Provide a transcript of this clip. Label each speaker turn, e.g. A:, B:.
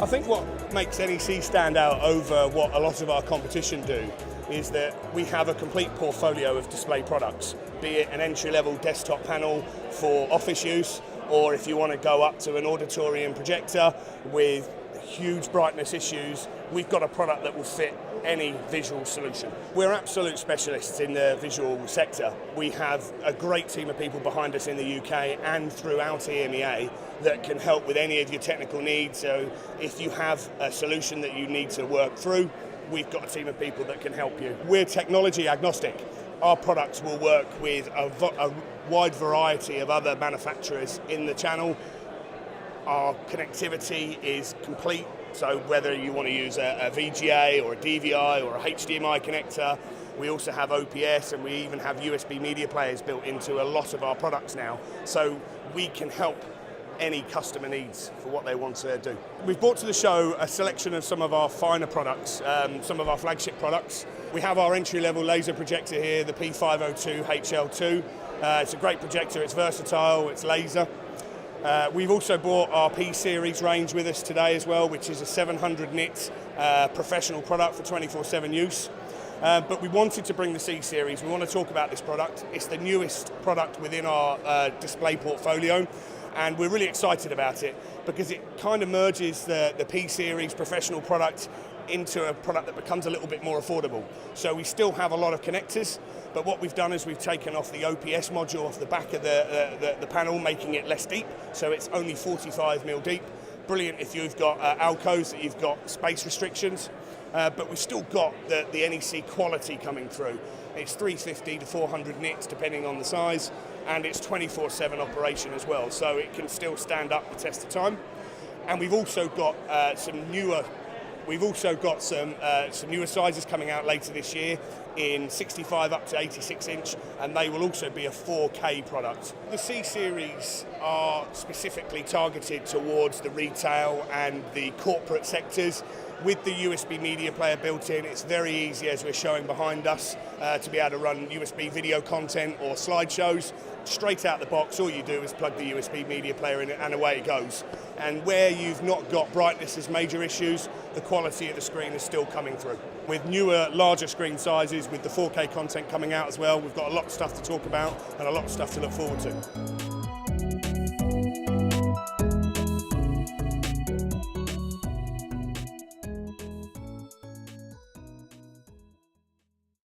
A: I think what makes NEC stand out over what a lot of our competition do is that we have a complete portfolio of display products, be it an entry-level desktop panel for office use, or if you want to go up to an auditorium projector with huge brightness issues, we've got a product that will fit any visual solution. We're absolute specialists in the visual sector. We have a great team of people behind us in the UK and throughout EMEA that can help with any of your technical needs. So if you have a solution that you need to work through, we've got a team of people that can help you. We're technology agnostic. Our products will work with a wide variety of other manufacturers in the channel. Our connectivity is complete, so whether you want to use a VGA or a DVI or a HDMI connector, we also have OPS, and we even have USB media players built into a lot of our products now, so we can help any customer needs for what they want to do. We've brought to the show a selection of some of our finer products, some of our flagship products. We have our entry-level laser projector here, the P502 HL2. It's a great projector, it's versatile, it's laser. We've also brought our P-Series range with us today as well, which is a 700 nit professional product for 24/7 use. But we wanted to bring the C-Series. We want to talk about this product. It's the newest product within our display portfolio, and we're really excited about it because it kind of merges the P-Series professional product into a product that becomes a little bit more affordable. So we still have a lot of connectors, but what we've done is we've taken off the OPS module off the back of the panel, making it less deep, so it's only 45mm deep. Brilliant if you've got alcoves that you've got space restrictions, but we've still got the NEC quality coming through. It's 350 to 400 nits depending on the size, and it's 24/7 operation as well, so it can still stand up the test of time. And we've also got some newer sizes coming out later this year in 65 up to 86 inch, and they will also be a 4K product. The C-Series are specifically targeted towards the retail and the corporate sectors. With the USB media player built in, it's very easy, as we're showing behind us, to be able to run USB video content or slideshows. Straight out the box, all you do is plug the USB media player in and away it goes. And where you've not got brightness as major issues, the quality of the screen is still coming through. With newer, larger screen sizes, with the 4K content coming out as well, we've got a lot of stuff to talk about and a lot of stuff to look forward to.